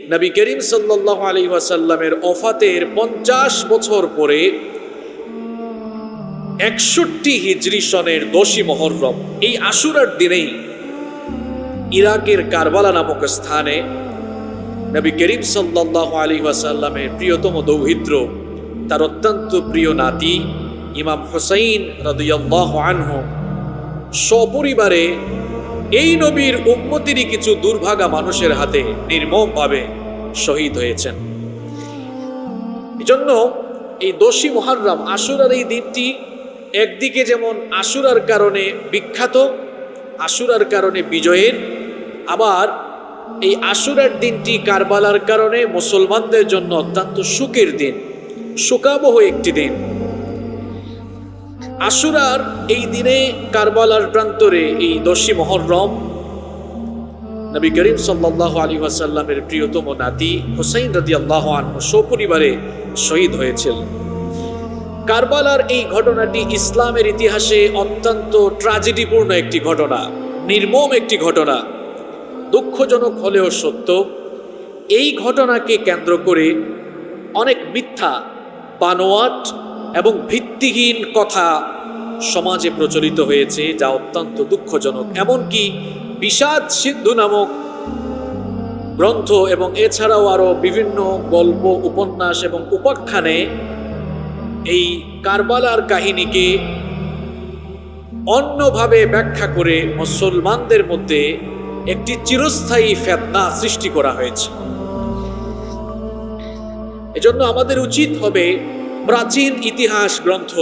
নবী করিম সাল্লাল্লাহু আলাইহি ওয়াসাল্লামের ওফাতের 50 বছর পরে 61 হিজরি সনের 10ই মুহররম এই আশুরার দিনেই ইরাকের কারবালা নামক স্থানে নবী করিম সাল্লাল্লাহু আলাইহি ওয়াসাল্লামের প্রিয়তম দৌহিত্র, তার অত্যন্ত প্রিয় নাতি ইমাম হুসাইন রাদিয়াল্লাহু আনহু সপরিবারে এই নবীর উম্মতেরই কিছু দুর্ভাগা মানুষের হাতে নির্মমভাবে শহীদ হয়েছেন। এজন্য এই 10ই মুহররম আশুরার এই দিনটি একদিকে যেমন আশুরার কারণে বিখ্যাত, আশুরার কারণে বিজয়ের, আবার এই আশুরার দিনটি কারবালার কারণে মুসলমানদের জন্য অত্যন্ত সুখের দিন, শোকাবহ একটি দিন। আশুরার এই দিনে কারবালার প্রান্তরে এই 10ই মুহররম নবী করিম সাল্লাল্লাহু আলাইহি ওয়াসাল্লামের প্রিয়তম নাতি হুসাইন রাদিয়াল্লাহু আনহু সপরিবারে শহীদ হয়েছিলেন। কারবালার এই ঘটনাটি ইসলামের ইতিহাসে অত্যন্ত ট্র্যাজেডিপূর্ণ একটি ঘটনা, নির্মম একটি ঘটনা। দুঃখজনক হলেও সত্য, এই ঘটনাকে কেন্দ্র করে অনেক মিথ্যা, বানোয়াট এবং ভিত্তিহীন কথা সমাজে প্রচলিত হয়েছে, যা অত্যন্ত দুঃখজনক। এমনকি বিষাদ সিন্ধু নামক গ্রন্থ এবং এছাড়াও আরো বিভিন্ন গল্প, উপন্যাস এবং উপাখ্যানে এই কারবালার কাহিনীকে অন্যভাবে ব্যাখ্যা করে মুসলমানদের মধ্যে একটি চিরস্থায়ী ফিতনা সৃষ্টি করা হয়েছে। এজন্য আমাদের উচিত হবে প্রাচীন ইতিহাস গ্রন্থ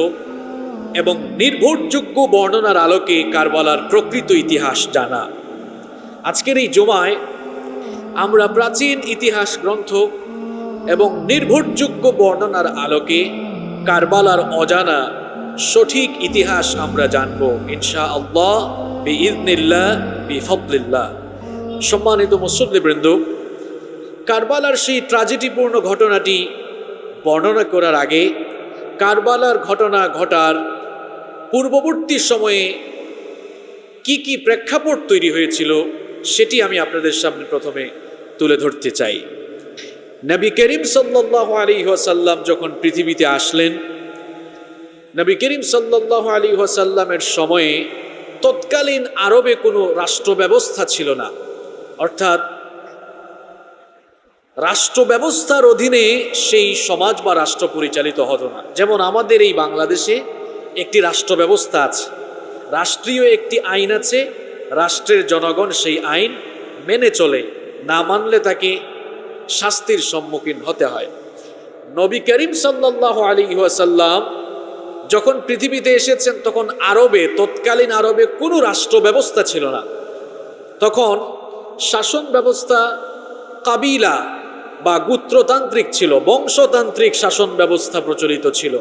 এবং নির্ভরযোগ্য বর্ণনার আলোকে কারবালার প্রকৃত ইতিহাস জানা। আজকের এই জুমায় আমরা প্রাচীন ইতিহাস গ্রন্থ এবং নির্ভরযোগ্য বর্ণনার আলোকে কারবালার অজানা সঠিক ইতিহাস আমরা জানব ইনশাআল্লাহ, বিইذنিল্লাহ, বিফদলিল্লাহ। সম্মানিত মুসল্লিবৃন্দ, কারবালার সেই ট্র্যাজেডিপূর্ণ ঘটনাটি বর্ণনা করার আগে কারবালার ঘটনা ঘটার পূর্ববর্তী সময়ে কি কি প্রেক্ষাপট তৈরি হয়েছিল সেটি আমি আপনাদের সামনে প্রথমে তুলে ধরতে চাই। নবী করিম সাল্লাল্লাহু আলাইহি ওয়াসাল্লাম যখন পৃথিবীতে আসলেন, নবী করিম সাল্লাল্লাহু আলাইহি ওয়াসাল্লামের সময়ে তৎকালীন আরবে কোনো রাষ্ট্র ব্যবস্থা ছিল না, অর্থাৎ রাষ্ট্র ব্যবস্থার অধীনে সেই সমাজ বা রাষ্ট্র পরিচালিত হতো না। যেমন আমাদের এই বাংলাদেশে একটি রাষ্ট্র ব্যবস্থা আছে, রাষ্ট্রীয় একটি আইন আছে, রাষ্ট্রের জনগণ সেই আইন মেনে চলে, না মানলে তাকে শাস্তির সম্মুখীন হতে হয়। নবী করিম সাল্লাল্লাহু আলাইহি ওয়াসাল্লাম যখন পৃথিবীতে এসেছেন তখন আরবে, তৎকালীন আরবে কোনো রাষ্ট্র ব্যবস্থা ছিল না। তখন শাসন ব্যবস্থা কাবিলা বা গোত্রতান্ত্রিক ছিল, বংশতান্ত্রিক শাসন ব্যবস্থা প্রচলিত ছিল।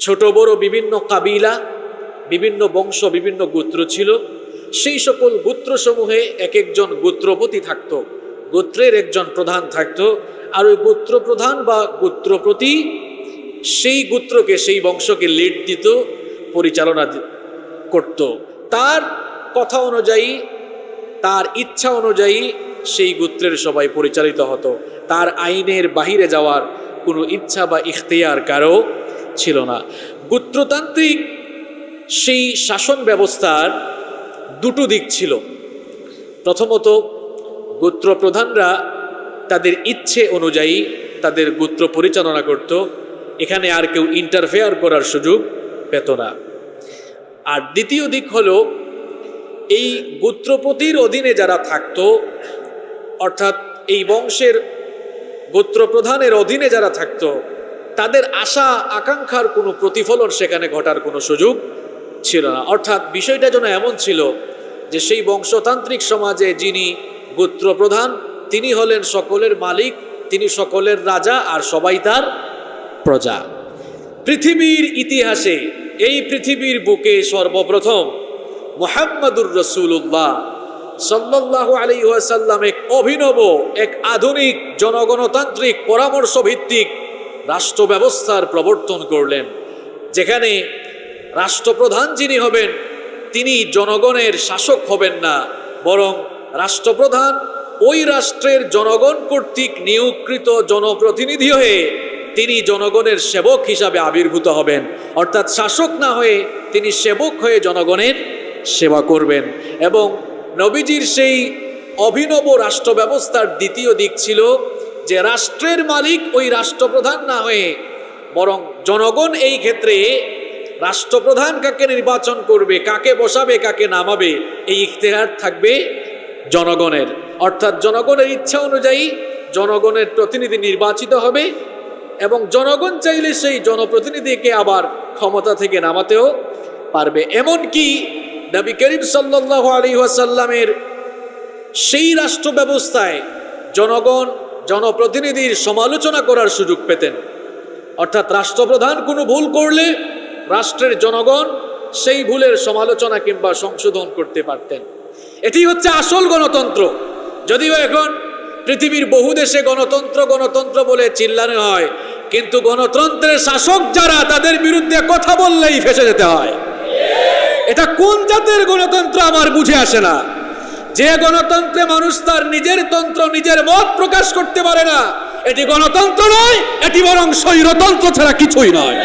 ছোট বড় বিভিন্ন কাবিলা, বিভিন্ন বংশ, বিভিন্ন গোত্র ছিল। সেই সকল গোত্রসমূহে এক একজন গোত্রপতি থাকত, গোত্রের একজন প্রধান থাকত, আর ওই গোত্র প্রধান বা গোত্রপতি সেই গোত্রকে, সেই বংশকে লিড দিত, পরিচালনা করত। তার কথা অনুযায়ী, তার ইচ্ছা অনুযায়ী সেই গোত্রের সবাই পরিচালিত হতো। তার আইনের বাহিরে যাওয়ার কোনো ইচ্ছা বা ইখতিয়ার কারো ছিল না। গোত্রতান্ত্রিক সেই শাসন ব্যবস্থার দুটো দিক ছিল। প্রথমত, গোত্র প্রধানরা তাদের ইচ্ছে অনুযায়ী তাদের গোত্র পরিচালনা করত, এখানে আর কেউ ইন্টারফেয়ার করার সুযোগ পেত না। আর দ্বিতীয় দিক হলো, এই গোত্রপতির অধীনে যারা থাকতো, অর্থাৎ এই বংশের গোত্রপ্রধানের অধীনে যারা থাকতো, তাদের আশা আকাঙ্ক্ষার কোনো প্রতিফলন সেখানে ঘটার কোনো সুযোগ ছিল না। অর্থাৎ বিষয়টা যেন এমন ছিল যে সেই বংশতান্ত্রিক সমাজে যিনি গোত্রপ্রধান তিনি হলেন সকলের মালিক, তিনি সকলের রাজা, আর সবাই তার প্রজা। পৃথিবীর ইতিহাসে, এই পৃথিবীর বুকে সর্বপ্রথম মুহাম্মাদুর রাসূলুল্লাহ সাল্লাল্লাহু আলাইহি ওয়াসাল্লাম এক অভিনব, এক আধুনিক জনগণতান্ত্রিক পরামর্শ ভিত্তিক রাষ্ট্র ব্যবস্থার প্রবর্তন করলেন, যেখানে রাষ্ট্রপ্রধান যিনি হবেন তিনি জনগণের শাসক হবেন না, বরং রাষ্ট্রপ্রধান ওই রাষ্ট্রের জনগণ কর্তৃক নিয়োগকৃত জনপ্রতিনিধি হয়ে তিনি জনগণের সেবক হিসাবে আবির্ভূত হবেন, অর্থাৎ শাসক না হয়ে তিনি সেবক হয়ে জনগণের সেবা করবেন। এবং নবীজির সেই অভিনব রাষ্ট্র ব্যবস্থার দ্বিতীয় দিক ছিল যে রাষ্ট্রের মালিক ওই রাষ্ট্রপ্রধান না হয়ে বরং জনগণ এই ক্ষেত্রে রাষ্ট্রপ্রধান কাকে নির্বাচন করবে, কাকে বসাবে, কাকে নামাবে, এই ইখতিয়ার থাকবে জনগণের। অর্থাৎ জনগণের ইচ্ছা অনুযায়ী জনগণের প্রতিনিধি নির্বাচিত হবে এবং জনগণ চাইলে সেই জনপ্রতিনিধিকে আবার ক্ষমতা থেকে নামাতেও পারবে। এমনকি নবী করিম সাল্লাল্লাহু আলাইহি ওয়াসাল্লামের সেই রাষ্ট্র ব্যবস্থায় জনগণ জনপ্রতিনিধির সমালোচনা করার সুযোগ পেতেন। অর্থাৎ রাষ্ট্রপ্রধান কোনো ভুল করলে রাষ্ট্রের জনগণ সেই ভুলের সমালোচনা কিংবা সংশোধন করতে পারতেন। এটি হচ্ছে আসল গণতন্ত্র। যদিও এখন পৃথিবীর বহু দেশে গণতন্ত্র গণতন্ত্র বলে চিল্লানো হয়, কিন্তু গণতন্ত্রের শাসক যারা তাদের বিরুদ্ধে কথা বললেই ফেঁসে যেতে হয়। এটা কোন জাতের গণতন্ত্র আমার বুঝে আসে না। যে গণতন্ত্রে মানুষ তার নিজের তন্ত্র নিজের মত প্রকাশ করতে পারে না, এটি গণতন্ত্র নয়, এটি বরং স্বৈরতন্ত্র ছাড়া কিছুই নয়।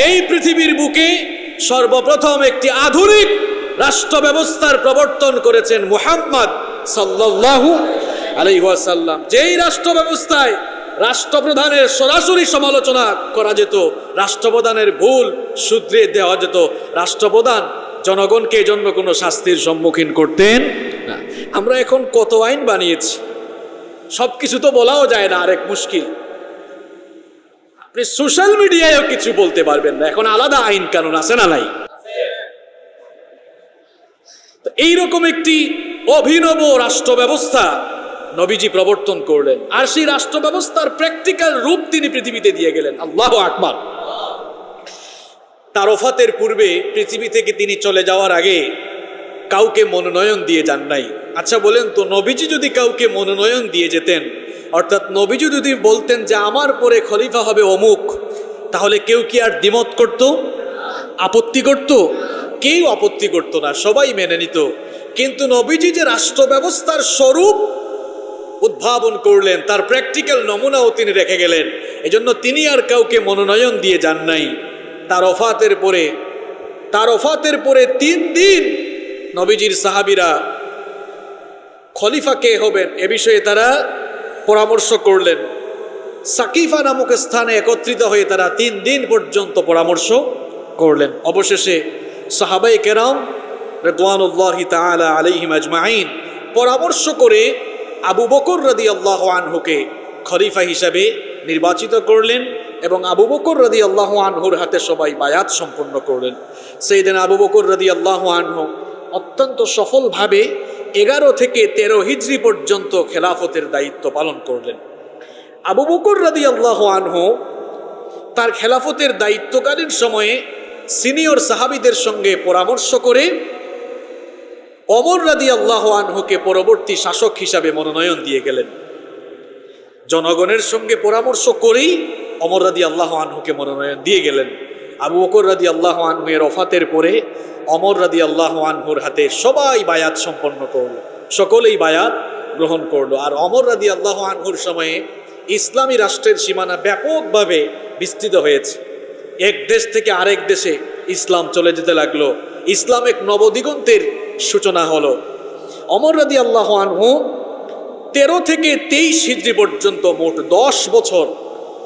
এই পৃথিবীর বুকে সর্বপ্রথম একটি আধুনিক রাষ্ট্র ব্যবস্থার প্রবর্তন করেছেন মুহাম্মদ সাল্লাল্লাহু আলাইহি ওয়াসাল্লাম। যেই রাষ্ট্র ব্যবস্থায় রাষ্ট্রপ্রধানের সরাসরি সমালোচনা করা যেত, রাষ্ট্রপ্রধানের ভুল শুধরিয়ে দেওয়া যেত, রাষ্ট্রপ্রধান জনগণকে এজন্য কোনো শাস্তির সম্মুখীন করতেন না। আমরা এখন কত আইন বানিয়েছি, সব কিছু তো বলাও যায় না, আরেক মুশকিল। আপনি সোশ্যাল মিডিয়ায়ও কিছু বলতে পারবেন না, এখন আলাদা আইন কানুন আছে না নাই? এইরকম একটি অভিনব রাষ্ট্র ব্যবস্থা নবীজি প্রবর্তন করলেন, আর সেই রাষ্ট্র ব্যবস্থার প্র্যাকটিক্যাল রূপ তিনি পৃথিবীতে দিয়ে গেলেন। আল্লাহু আকবার। তার ওফাতের পূর্বে পৃথিবী থেকে তিনি চলে যাওয়ার আগে কাউকে মনোনয়ন দিয়ে যান নাই। আচ্ছা বলেন তো, নবীজি যদি কাউকে মনোনয়ন দিয়ে যেতেন, অর্থাৎ নবীজি যদি বলতেন যে আমার পরে খলিফা হবে অমুক, তাহলে কেউ কি আর দ্বিমত করত, আপত্তি করত? কেউ আপত্তি করত না, সবাই মেনে নিত। কিন্তু নবীজি যে রাষ্ট্র ব্যবস্থার স্বরূপ উদ্ভাবন করলেন, তার প্র্যাকটিক্যাল নমুনাও তিনি রেখে গেলেন, এজন্য তিনি আর কাউকে মনোনয়ন দিয়ে যান নাই। তার ওফাতের পরে 3 দিন নবীজির সাহাবীরা খলিফা কে হবেন এ বিষয়ে তারা পরামর্শ করলেন। সাকিফা নামক স্থানে একত্রিত হয়ে তারা 3 দিন পর্যন্ত পরামর্শ করলেন। অবশেষে সাহাবায়ে কেরাম রিদওয়ানুল্লাহি তাআলা আলাইহিম আজমাইন পরামর্শ করে আবু বকর রাদিয়াল্লাহু আনহুকে খলিফা হিসাবে নির্বাচিত করলেন এবং আবু বকর রাদিয়াল্লাহু আনহুর হাতে সবাই বায়াত সম্পন্ন করলেন। সাইয়েদনা আবু বকর রাদিয়াল্লাহু আনহু অত্যন্ত সফলভাবে 11 থেকে 13 হিজরি পর্যন্ত খেলাফতের দায়িত্ব পালন করলেন। আবু বকর রাদিয়াল্লাহু আনহু তার খেলাফতের দায়িত্বকালীন সময়ে সিনিয়র সাহাবীদের সঙ্গে পরামর্শ করে ওমর রাদিয়াল্লাহু আনহুকে পরবর্তী শাসক হিসাবে মনোনয়ন দিয়ে গেলেন। জনগণের সঙ্গে পরামর্শ করেই ওমর রাদিয়াল্লাহু আনহুকে মনোনয়ন দিয়ে গেলেন। আবু বকর রাদিয়াল্লাহু আনহু এর ওফাতের পরে ওমর রাদিয়াল্লাহু আনহুর হাতে সবাই বায়াত সম্পন্ন করল, সকলেই বায়াত গ্রহণ করলো। আর ওমর রাদিয়াল্লাহু আনহুর সময়ে ইসলামী রাষ্ট্রের সীমানা ব্যাপকভাবে বিস্তৃত হয়েছে। এক দেশ থেকে আরেক দেশে ইসলাম চলে যেতে লাগলো, ইসলাম এক নবদিগন্তের সূচনা হলো। ওমর রাদিয়াল্লাহু আনহু 13 থেকে 23 হিজরি পর্যন্ত মোট 10 বছর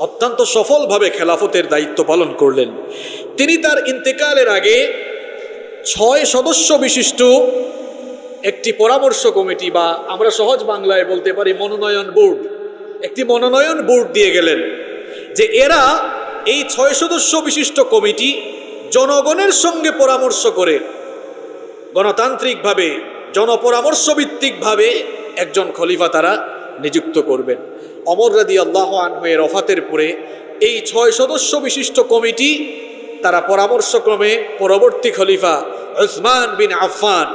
অত্যন্ত সফলভাবে খেলাফতের দায়িত্ব পালন করলেন। তিনি তার ইন্তেকালের আগে 6 সদস্য বিশিষ্ট একটি পরামর্শ কমিটি, বা আমরা সহজ বাংলায় বলতে পারি মনোনয়ন বোর্ড, একটি মনোনয়ন বোর্ড দিয়ে গেলেন যে এরা এই 6 সদস্য বিশিষ্ট কমিটি জনগণের সঙ্গে পরামর্শ করে গণতান্ত্রিকভাবে জনপরামর্শ ভিত্তিকভাবে একজন খলিফা তারা নিযুক্ত করবেন। ওমর রাদিয়াল্লাহু আনহু এর ওফাতের পরে এই 6 সদস্য বিশিষ্ট কমিটি তারা পরামর্শক্রমে পরবর্তী খলিফা উসমান বিন আফফান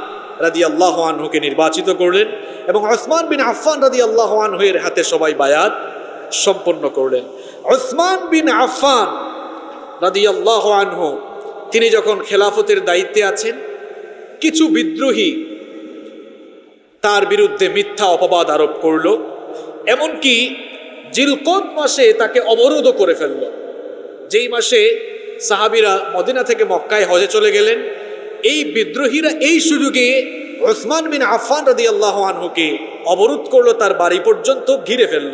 রাদিয়াল্লাহু আনহুকে নির্বাচিত করলেন এবং উসমান বিন আফফান রাদিয়াল্লাহু আনহু এর হাতে সবাই বায়াত সম্পন্ন করলেন। উসমান বিন আফফান রাদিয়াল্লাহু আনহু তিনি যখন খেলাফতের দায়িত্বে আছেন, কিছু বিদ্রোহী তার বিরুদ্ধে মিথ্যা অপবাদ আরোপ করল, এমনকি জিলকদ মাসে তাকে অবরোধও করে ফেলল। যেই মাসে সাহাবীরা মদিনা থেকে মক্কায় হজে চলে গেলেন, এই বিদ্রোহীরা এই সুযোগে উসমান বিন আফফান রাদিয়াল্লাহু আনহুকে অবরোধ করলো, তার বাড়ি পর্যন্ত ঘিরে ফেলল।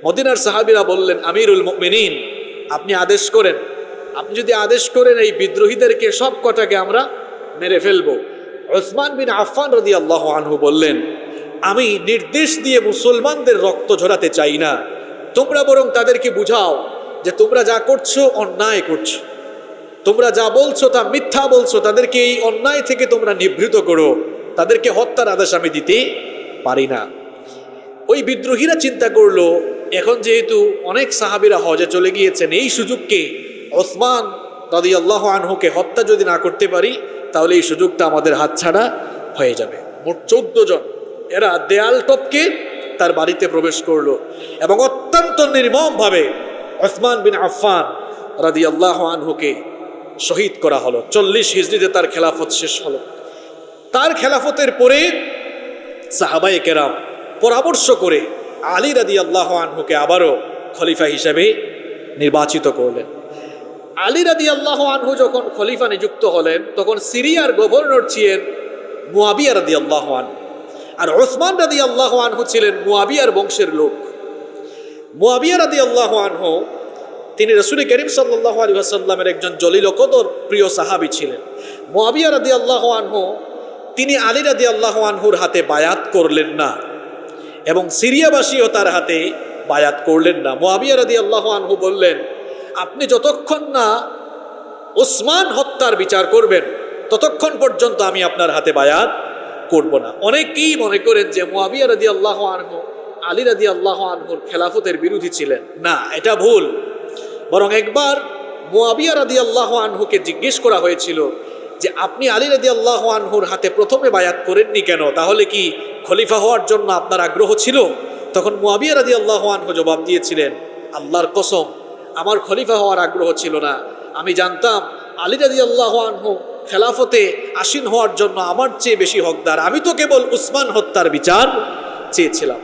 মদিনার সাহাবীরা বললেন, আমিরুল মুমিনিন, আপনি আদেশ করেন, আপনি যদি আদেশ করেন এই বিদ্রোহীদেরকে সব কটাকে আমরা মেরে ফেলবো। উসমান বিন আফফান রাদিয়াল্লাহু আনহু বললেন, আমি নির্দেশ দিয়ে মুসলমানদের রক্ত ঝরাতে চাই না, তোমরা বরং তাদেরকে বুঝাও যে তোমরা যা করছো অন্যায় করছো, তোমরা যা বলছো তা মিথ্যা বলছো, তাদেরকে এই অন্যায় থেকে তোমরা নিবৃত করো, তাদেরকে হত্যার আদেশ আমি দিতে পারি না। ওই বিদ্রোহীরা চিন্তা করলো, এখন যেহেতু অনেক সাহাবীরা হজে চলে গিয়েছেন, এই সুযোগকে ওসমান রাদিয়াল্লাহু আনহুকে হত্যা যদি না করতে পারি তাহলে এই সুযোগটা আমাদের হাতছাড়া হয়ে যাবে। মোট 14 জন এরা দেয়াল টপকে তার বাড়িতে প্রবেশ করলো এবং অত্যন্ত নির্মমভাবে ওসমান বিন আফফান রাদিয়াল্লাহু আনহুকে শহীদ করা হলো। 40 হিজরিতে তার খেলাফত শেষ হলো। তার খেলাফতের পরে সাহাবায়ে কেরাম পরামর্শ করে আলী রাদিয়াল্লাহু আনহুকে আবারও খলিফা হিসেবে নির্বাচিত করলেন। আলী রাদিয়াল্লাহু আনহু যখন খলিফা নিযুক্ত হলেন তখন সিরিয়ার গভর্নর ছিলেন মুয়াবিয়া রাদিয়াল্লাহু আনহু, আর ওসমান রাদিয়াল্লাহু আনহু ছিলেন মুয়াবিয়ার বংশের লোক। মুয়াবিয়া রাদিয়াল্লাহু আনহু তিনি রাসূল করিম সাল্লাল্লাহু আলাইহি ওয়াসাল্লামের একজন জলিল ও কদর প্রিয় সাহাবী ছিলেন। মুয়াবিয়া রাদিয়াল্লাহু আনহু তিনি আলী রাদিয়াল্লাহু আনহুর হাতে বায়াত করলেন না এবং সিরিয়াবাসীও তার হাতে বায়াত করলেন না। মুয়াবিয়া রাদিয়াল্লাহু আনহু বললেন, আপনি যতক্ষণ না ওসমান হত্যার বিচার করবেন ততক্ষণ পর্যন্ত আমি আপনার হাতে বায়াত করব না। অনেকেই মনে করেন যে মুয়াবিয়া রাদিয়াল্লাহু আনহু আলী রাদিয়াল্লাহু আনহুর খেলাফতের বিরোধী ছিলেন। না, এটা ভুল। বরং একবার মুয়াবিয়া রাদিয়াল্লাহু আনহুকে জিজ্ঞেস করা হয়েছিল যে আপনি আলী রাদিয়াল্লাহু আনহুর হাতে প্রথমে বায়াত করেননি কেন, তাহলে কি খলিফা হওয়ার জন্য আপনার আগ্রহ ছিল? তখন মুয়াবিয়া রাদিয়াল্লাহু আনহু জবাব দিয়েছিলেন, আল্লাহর কসম, আমার খলিফা হওয়ার আগ্রহ ছিল না। আমি জানতাম আলী রাদিয়াল্লাহু আনহু খেলাফতে আসীন হওয়ার জন্য আমার চেয়ে বেশি হকদার। আমি তো কেবল উসমান হত্যার বিচার চেয়েছিলাম।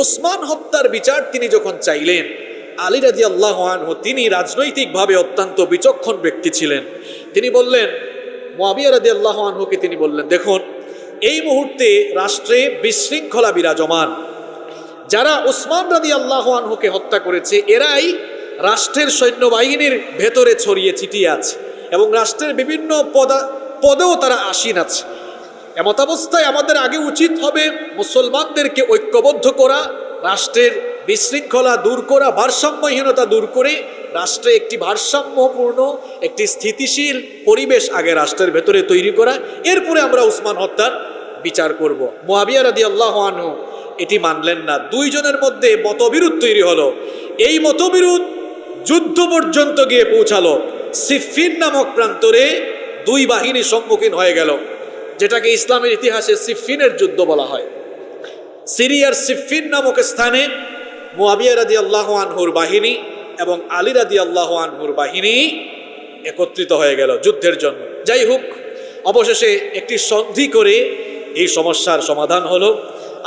উসমান হত্যার বিচার তিনি যখন চাইলেন, আলী রাদিয়াল্লাহু আনহু তিনি রাজনৈতিকভাবে অত্যন্ত বিচক্ষণ ব্যক্তি ছিলেন। তিনি বললেন, মুয়াবিয়া রাদিয়াল্লাহু আনহুকে তিনি বললেন, দেখুন, এই মুহূর্তে রাষ্ট্রে বিশৃঙ্খলা বিরাজমান। যারা উসমান রাদিয়াল্লাহু আনহুকে হত্যা করেছে এরাই রাষ্ট্রের সৈন্যবাহিনীর ভেতরে ছড়িয়ে ছিটিয়ে আছে এবং রাষ্ট্রের বিভিন্ন পদেও তারা আসীন আছে। এমতাবস্থায় আমাদের আগে উচিত হবে মুসলমানদেরকে ঐক্যবদ্ধ করা, রাষ্ট্রের বিশৃঙ্খলা দূর করা, ভারসাম্যহীনতা দূর করে রাষ্ট্রে একটি ভারসাম্যপূর্ণ একটি স্থিতিশীল পরিবেশ আগে রাষ্ট্রের ভেতরে তৈরি করা, এরপরে আমরা উসমান হত্যার বিচার করব। মুয়াবিয়া রাদিয়াল্লাহু আনহু এটি মানলেন না। দুইজনের মধ্যে মতবিরোধ তৈরি হলো। এই মতবিরোধ যুদ্ধ পর্যন্ত গিয়ে পৌঁছালো। সিফফিন নামক প্রান্তরে দুই বাহিনী সম্মুখীন হয়ে গেল, যেটাকে ইসলামের ইতিহাসে সিফফিনের যুদ্ধ বলা হয়। সিরিয়ার সিফফিন নামক স্থানে মুয়াবিয়া রাদিয়াল্লাহু আনহুর বাহিনী এবং আলী রাদিয়াল্লাহু আনহুর বাহিনী একত্রিত হয়ে গেল যুদ্ধের জন্য। যাই হোক, অবশেষে একটি সন্ধি করে এই সমস্যার সমাধান হলো।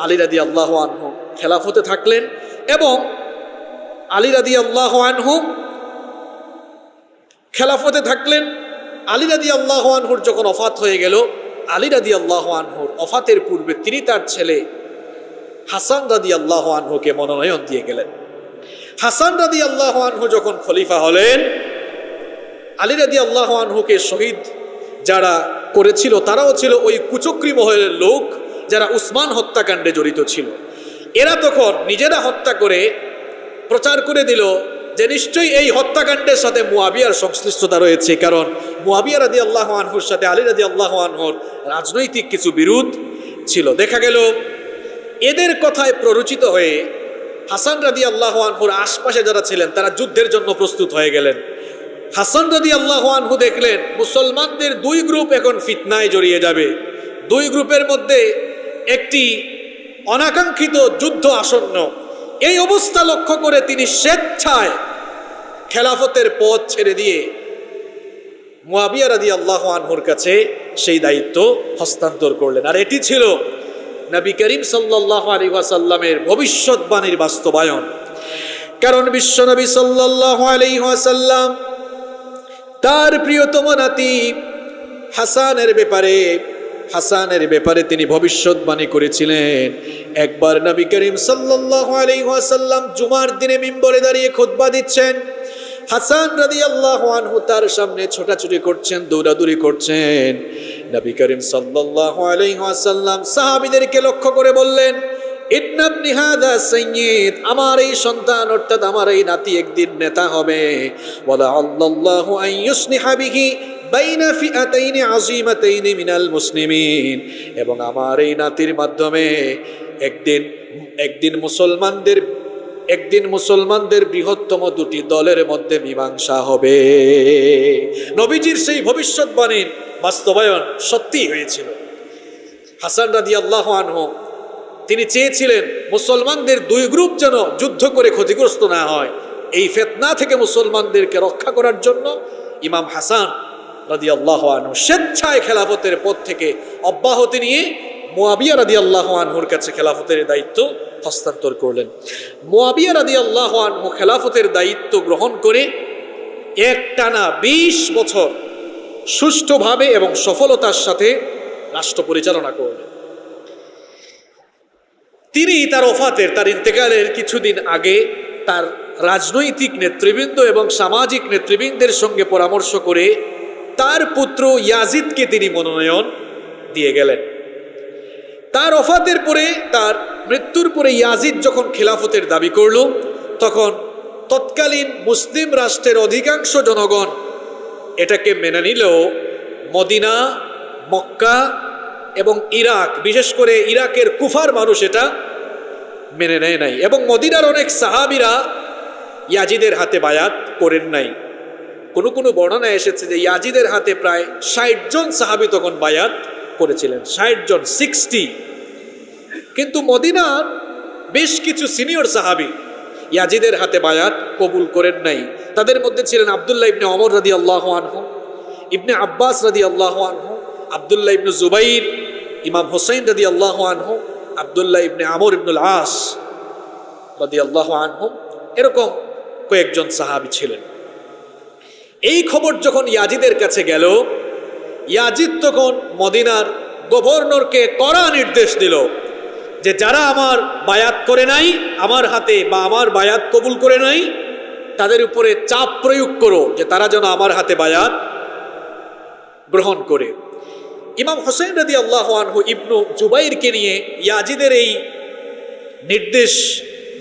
আলী রাদিয়াল্লাহু আনহু খেলাফতে থাকলেন এবং আলী রাদিয়াল্লাহু আনহু খেলাফতে থাকলেন। আলী রাদিয়াল্লাহু আনহুর যখন ওফাত হয়ে গেল, আলী রাদিয়াল্লাহু আনহুর ওফাতের পূর্বে তিনি তার ছেলে হাসান রাদিয়াল্লাহু আনহুকে মনোনয়ন দিয়ে গেলেন। হাসান রাদিয়াল্লাহু আনহু যখন খলিফা হলেন, আলী রাদিয়াল্লাহু আনহুকে শহীদ যারা করেছিল তারাও ছিল ওই কুচক্রী মহলের লোক যারা উসমান হত্যাকাণ্ডে জড়িত ছিল। এরা তখন নিজেরা হত্যা করে প্রচার করে দিল যে নিশ্চয়ই এই হত্যাকাণ্ডের সাথে মুয়াবিয়ার সংশ্লিষ্টতা রয়েছে, কারণ মুয়াবিয়া রাদিয়াল্লাহু আনহুর সাথে আলী রাদিয়াল্লাহু আনহুর রাজনৈতিক কিছু বিরোধ ছিল। দেখা গেল এদের কথায় প্ররোচিত হয়ে হাসান রাদিয়াল্লাহু আনহুর আশপাশে যারা ছিলেন তারা যুদ্ধের জন্য প্রস্তুত হয়ে গেলেন। হাসান রাদিয়াল্লাহু আনহু দেখলেন মুসলমানদের দুই গ্রুপ এখন ফিতনায় জড়িয়ে যাবে, দুই গ্রুপের মধ্যে একটি অনাকাঙ্ক্ষিত যুদ্ধ আসন্ন। এই অবস্থা লক্ষ্য করে তিনি স্বেচ্ছায় খেলাফতের পদ ছেড়ে দিয়ে মুয়াবিয়া রাদিয়াল্লাহু আনহুর কাছে সেই দায়িত্ব হস্তান্তর করলেন। আর এটি ছিল নবী করিম সাল্লাল্লাহু আলাইহি ওয়াসাল্লামের ভবিষ্যৎবাণীর বাস্তবায়ন। কারণ বিশ্বনবী সাল্লাল্লাহু আলাইহি ওয়াসাল্লাম তার প্রিয়তম নাতি হাসানের ব্যাপারে তিনি ভবিষ্যৎবাণী করেছিলেন। একবার নবী করিম সাল্লাল্লাহু আলাইহি ওয়াসাল্লাম জুমার দিনে মিম্বরে দাঁড়িয়ে খুতবা দিচ্ছেন। হাসান রাদিয়াল্লাহু আনহু তার সামনে ছোটাছুটি করছেন, দৌড়াদৌড়ি করছেন। নবী করিম সাল্লাল্লাহু আলাইহি ওয়াসাল্লাম সাহাবীদেরকে লক্ষ্য করে বললেন, ইন্না ইবনি হাযা সাইয়্যিদ, আমার এই সন্তান অর্থাৎ আমার এই নাতি একদিন নেতা হবে। ওয়ালা আল্লাহু আন ইউসলিহা বিহি বাইনা ফিআতাইনি আযীমাতাইনি মিনাল মুসলিমিন, এবং আমার এই নাতির মাধ্যমে একদিন মুসলমানদের বৃহত্তম দুটি দলের মধ্যে মীমাংসা হবে। নবীজির সেই ভবিষ্যৎবাণীর বাস্তবায়ন সত্যি হয়েছিল। হাসান রাদিয়াল্লাহু আনহু তিনি চেয়েছিলেন মুসলমানদের দুই গ্রুপ যেন যুদ্ধ করে ক্ষতিগ্রস্ত না হয়। এই ফিতনা থেকে মুসলমানদেরকে রক্ষা করার জন্য ইমাম হাসান রাদিয়াল্লাহু আনহু স্বেচ্ছায় খেলাফতের পদ থেকে অব্যাহতি নিয়ে মুয়াবিয়া রাদিয়াল্লাহু আনহুর কাছে খেলাফতের দায়িত্ব হস্তান্তর করলেন। মুয়াবিয়া রাদিয়াল্লাহু আনহু খেলাফতের দায়িত্ব গ্রহণ করে একটানা ২০ বছর সুষ্ঠুভাবে এবং সফলতার সাথে রাষ্ট্র পরিচালনা করলেন। তিনি তার ইন্তেকালের কিছুদিন আগে তার রাজনৈতিক নেতৃবৃন্দ এবং সামাজিক নেতৃবৃন্দের সঙ্গে পরামর্শ করে তার পুত্র ইয়াজিদকে তিনি মনোনয়ন দিয়ে গেলেন। তার ওফাতের পরে, তার মৃত্যুর পরে ইয়াজিদ যখন খেলাফতের দাবি করল, তখন তৎকালীন মুসলিম রাষ্ট্রের অধিকাংশ জনগণ এটাকে মেনে নিলেও মদিনা, মক্কা এবং ইরাক, বিশেষ করে ইরাকের কুফার মানুষ এটা মেনে নেয় নাই, এবং মদিনার অনেক সাহাবীরা ইয়াজিদের হাতে বায়াত করেন নাই। কোনো বর্ণনায় এসেছে যে ইয়াজিদের হাতে প্রায় ৬০ জন সাহাবী তখন বায়াত করেছিলেন, ৬০ জন, 60। কিন্তু মদিনার বেশ কিছু সিনিয়র সাহাবী ইয়াজিদের হাতে বায়াত কবুল করেন নাই। তাদের মধ্যে ছিলেন আব্দুল্লাহ ইবনে ওমর রাদিয়াল্লাহু আনহু, ইবনে আব্বাস রাদিয়াল্লাহু আনহু, আব্দুল্লাহ ইবনে জুবাইর, ইমাম হুসাইন রাদিয়াল্লাহু আনহু, আব্দুল্লাহ ইবনে আমর ইবনুল আস রাদিয়াল্লাহু আনহু, এরকম কয়েকজন সাহাবী ছিলেন। এই খবর যখন ইয়াজিদের কাছে গেল, ইয়াজিদ তখন মদিনার গভর্নরকে কড়া নির্দেশ দিল যে যারা আমার বায়াত করে নাই আমার হাতে, বা আমার বায়াত কবুল করে নাই, তাদের উপরে চাপ প্রয়োগ করো যে তারা যেন আমার হাতে বায়াত গ্রহণ করে। ইমাম হুসাইন রাদিয়াল্লাহু আনহু ইবনু জুবাইরকে নিয়ে ইয়াজিদের এই নির্দেশ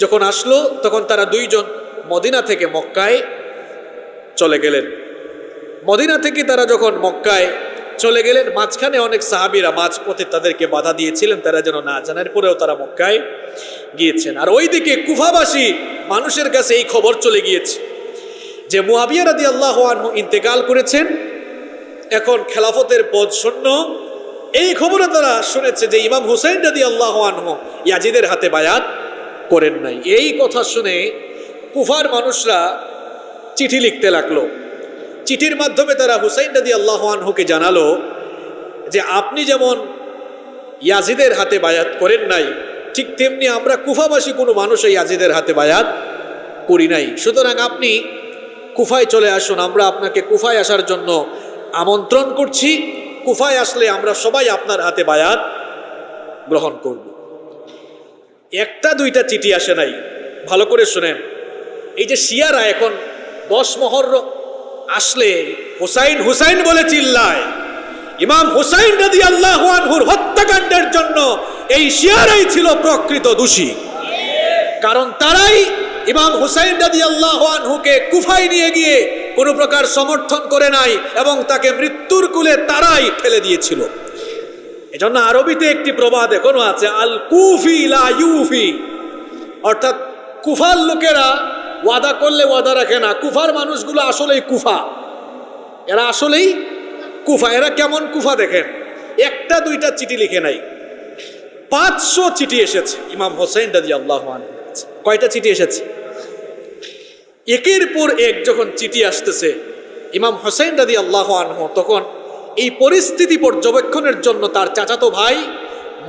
যখন আসলো, তখন তারা দুইজন মদিনা থেকে মক্কায় চলে গেলেন। মদিনা থেকে তারা যখন মক্কায় চলে গেলেন, মাঝখানে অনেক সাহাবীরা মাঝপথে তাদেরকে বাধা দিয়েছিলেন, তারা যেন না জানার পরেও তারা মক্কায় গিয়েছেন। আর ওইদিকে কুফাবাসী মানুষের কাছে এই খবর চলে গিয়েছে যে মুয়াবিয়া রাদিয়াল্লাহু আনহু ইন্তেকাল করেছেন, এখন খেলাফতের পদ শূন্য। এই খবরে তারা শুনেছে যে ইমাম হুসাইন রাদিয়াল্লাহু আনহু ইয়াজিদের হাতে বায়াত করেন নাই। এই কথা শুনে কুফার মানুষরা চিঠি লিখতে লাগলো। চিঠির মাধ্যমে তারা হুসাইন রাদিয়াল্লাহু আনহুকে জানালো যে আপনি যেমন ইয়াজিদের হাতে বায়াত করেন নাই, ঠিক তেমনি আমরা কুফাবাসী কোনো মানুষ ইয়াজিদের হাতে বায়াত করি নাই। সুতরাং আপনি কুফায় চলে আসুন, আমরা আপনাকে কুফায় আসার জন্য আমন্ত্রণ করছি। কুফায় আসলে আমরা সবাই আপনার হাতে বায়াত গ্রহণ করব। একটা দুইটা চিঠি আসে নাই, ভালো করে শুনেন। এই যে শিয়ারা এখন 10 মুহররম আসলে হুসাইন হুসাইন বলে চিল্লায়, ইমাম হুসাইন রাদিয়াল্লাহু আনহুর হত্যাকাণ্ডের জন্য এই শিয়ারাই ছিল প্রকৃত দোষী। কারণ তারাই ইমাম হুসাইন রাদিয়াল্লাহু আনহুকে কুফায় নিয়ে গিয়ে কোনো প্রকার সমর্থন করে নাই, এবং তাকে মৃত্যুর কুলে তারাই ঠেলে দিয়েছিল। এজন্য আরবিতে একটি প্রবাদ এখনো আছে, আল কুফি লা ইউফি, অর্থাৎ কুফার লোকেরা ওয়াদা করলে ওয়াদা রাখে না। কুফার মানুষগুলো আসলেই কুফা, এরা আসলেই কুফা। এরা কেমন কুফা দেখেন, একটা দুইটা চিঠি লিখে নাই, 500 চিঠি এসেছে ইমাম হুসাইন রাদিয়াল্লাহু আনহু। কয়টা চিঠি এসেছে? একের পর এক যখন চিঠি আসতেছে, ইমাম হুসাইন রাদিয়াল্লাহু আনহু তখন এই পরিস্থিতি পর্যবেক্ষণের জন্য তার চাচাতো ভাই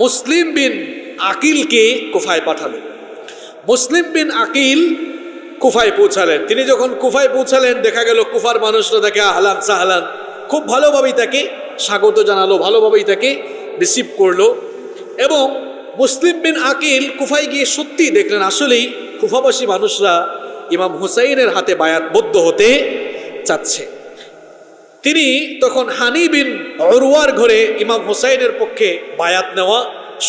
মুসলিম বিন আকিলকে কুফায় পাঠালেন। মুসলিম বিন আকিল কুফায় পৌঁছালেন। তিনি যখন কুফায় পৌঁছালেন, দেখা গেল কুফার মানুষরা তাকে আহলান সাহলান খুব ভালোভাবেই তাকে স্বাগত জানালো, ভালোভাবেই তাকে রিসিভ করলো। এবং মুসলিম বিন আকিল কুফায় গিয়ে সত্যিই দেখলেন আসলেই কুফাবাসী মানুষরা ইমাম হুসাইনের হাতে বায়াতবদ্ধ হতে চাচ্ছে। তিনি তখন হানি বিন উরওয়ার ঘরে ইমাম হুসাইনের পক্ষে বায়াত নেওয়া